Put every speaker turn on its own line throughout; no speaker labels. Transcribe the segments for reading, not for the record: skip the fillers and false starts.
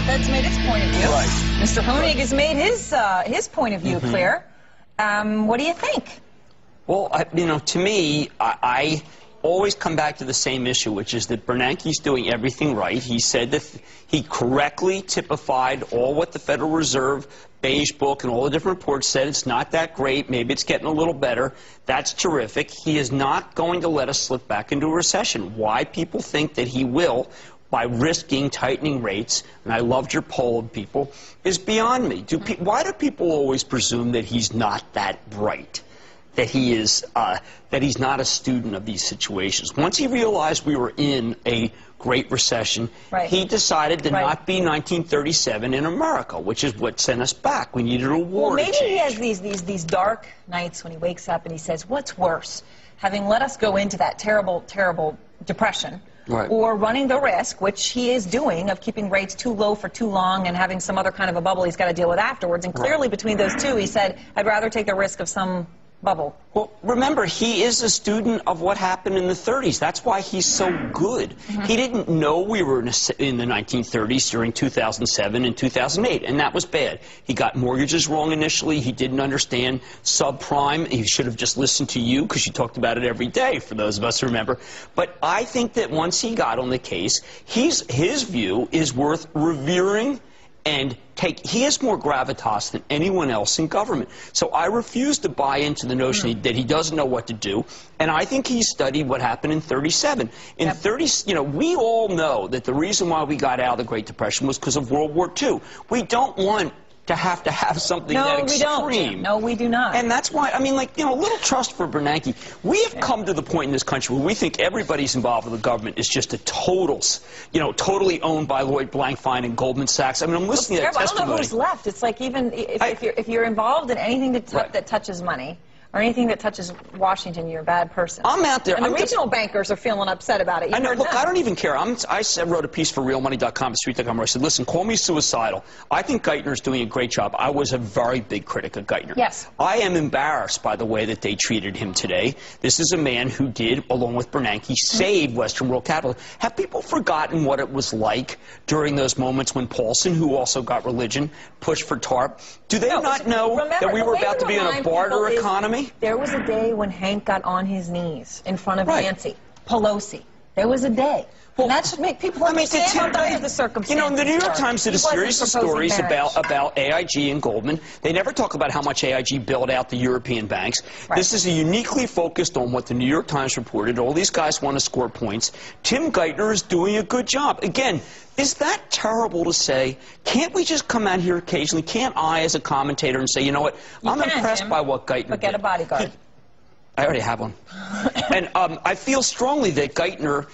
Fed's made its point of view.
Right.
Mr. Honig has made his point of view clear. What do you think?
Well, to me, I always come back to the same issue, which is that Bernanke's doing everything right. He said that he correctly typified all what the Federal Reserve beige book and all the different reports said. It's not that great. Maybe it's getting a little better. That's terrific. He is not going to let us slip back into a recession. Why people think that he will by risking tightening rates, and I loved your poll of people, is beyond me. Why do people always presume that he's not that bright? That he's not a student of these situations. Once he realized we were in a Great Recession, he decided to not be 1937 in America, which is what sent us back. We needed a war.
Well, maybe he has these dark nights when he wakes up and he says, "What's worse, having let us go into that terrible, terrible depression, or running the risk, which he is doing, of keeping rates too low for too long and having some other kind of a bubble he's got to deal with afterwards?" And clearly, between those two, he said, "I'd rather take the risk of some bubble."
Well, remember, he is a student of what happened in the 30s. That's why he's so good. He didn't know we were in the 1930s during 2007 and 2008, and that was bad. He got mortgages wrong initially. He didn't understand subprime. He should have just listened to you, because you talked about it every day, for those of us who remember. But I think that once he got on the case, his view is worth revering and he has more gravitas than anyone else in government. So I refuse to buy into the notion that he doesn't know what to do. And I think he studied what happened in 37. In 30, we all know that the reason why we got out of the Great Depression was because of World War II. We don't want to have something that extreme.
No, we do not.
And that's why, a little trust for Bernanke. We have come to the point in this country where we think everybody's involved with the government is just a totally owned by Lloyd Blankfein and Goldman Sachs. I'm listening to that testimony.
I don't know who's left. It's like even if you're involved in anything that touches money, or anything that touches Washington, you're a bad person.
I'm out there.
And the regional bankers are feeling upset about it.
I know. Look, I don't even care. I wrote a piece for realmoney.com, street.com, where I said, listen, call me suicidal. I think Geithner's doing a great job. I was a very big critic of Geithner.
Yes.
I am embarrassed by the way that they treated him today. This is a man who did, along with Bernanke, save Western world capital. Have people forgotten what it was like during those moments when Paulson, who also got religion, pushed for TARP? Do they not know that we were about to be in a barter economy?
There was a day when Hank got on his knees in front of Nancy Pelosi. There was a day. Well, and that should make people understand under the circumstances.
The New York Times did a series of stories about AIG and Goldman. They never talk about how much AIG bailed out the European banks. This is uniquely focused on what the New York Times reported. All these guys want to score points. Tim Geithner is doing a good job. Again, is that terrible to say? Can't we just come out here occasionally? Can't I, as a commentator, and say, you know what, I'm impressed by what Geithner did.
But get a bodyguard.
I already have one. And I feel strongly that Geithner,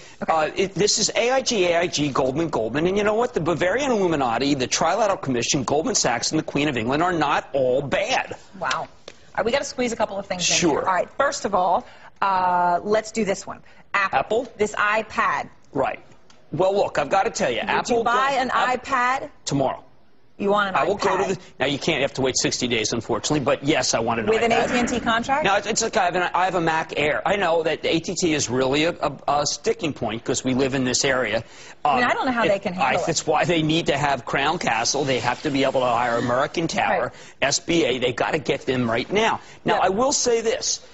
this is AIG, Goldman, and you know what? The Bavarian Illuminati, the Trilateral Commission, Goldman Sachs, and the Queen of England are not all bad.
Wow. All right, we got to squeeze a couple of things in here.
Sure.
All right, first of all, let's do this one. Apple? This iPad.
Right. Well, look, I've got to tell you,
Would you buy an iPad?
Tomorrow.
You want an iPad?
I will go to the... Now, you can't have to wait 60 days, unfortunately, but yes, I want an iPad.
With an AT&T contract?
No, it's like I have a Mac Air. I know that AT&T is really a sticking point because we live in this area.
I don't know how they can handle it.
That's why they need to have Crown Castle. They have to be able to hire American Tower, SBA. They've got to get them right now. Now, I will say this.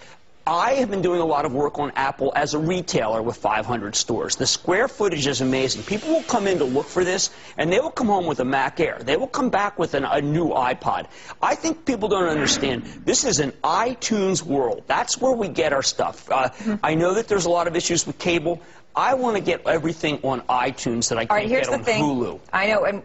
I have been doing a lot of work on Apple as a retailer with 500 stores. The square footage is amazing. People will come in to look for this, and they will come home with a Mac Air. They will come back with a new iPod. I think people don't understand. This is an iTunes world. That's where we get our stuff. I know that there's a lot of issues with cable. I want to get everything on iTunes that I can't get on Hulu.
I know. I'm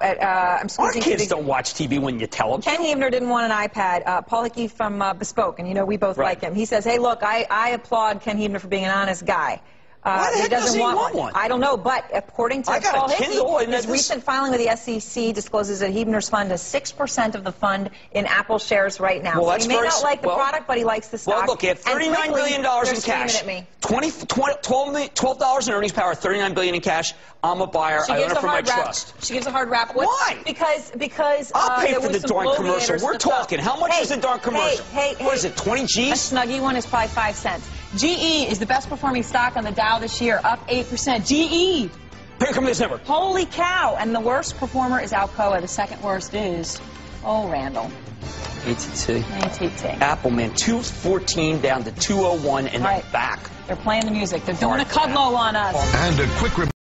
Our kids don't watch TV when you tell them.
Ken Heavner didn't want an iPad. Paul Hickey from Bespoke, and we both like him. He says, hey, look, I applaud Ken Heavner for being an honest guy.
Why the heck doesn't he want one?
I don't know, but according to Paul Hickey, his recent filing with the SEC discloses that Heavner's fund has 6% of the fund in Apple shares right now.
Well,
so he may not like the product, but he likes the stock.
Well, look, he had $39 billion in cash. $12 in earnings power, $39 billion in cash. I'm a buyer. I own it for my trust.
She gives a hard rap.
Why?
Because
I'll pay for the darn commercial. We're talking. How much is the darn commercial? What is it, 20 G's?
A Snuggie one is probably 5 cents. GE is the best performing stock on the Dow this year, up 8%. GE.
Great from this network.
Holy cow. And the worst performer is Alcoa. The second worst is, Randall.
ATT.
ATT.
Apple, man, 214 down to 201, and they're back.
They're playing the music. They're doing a Kudlow on us.
And a quick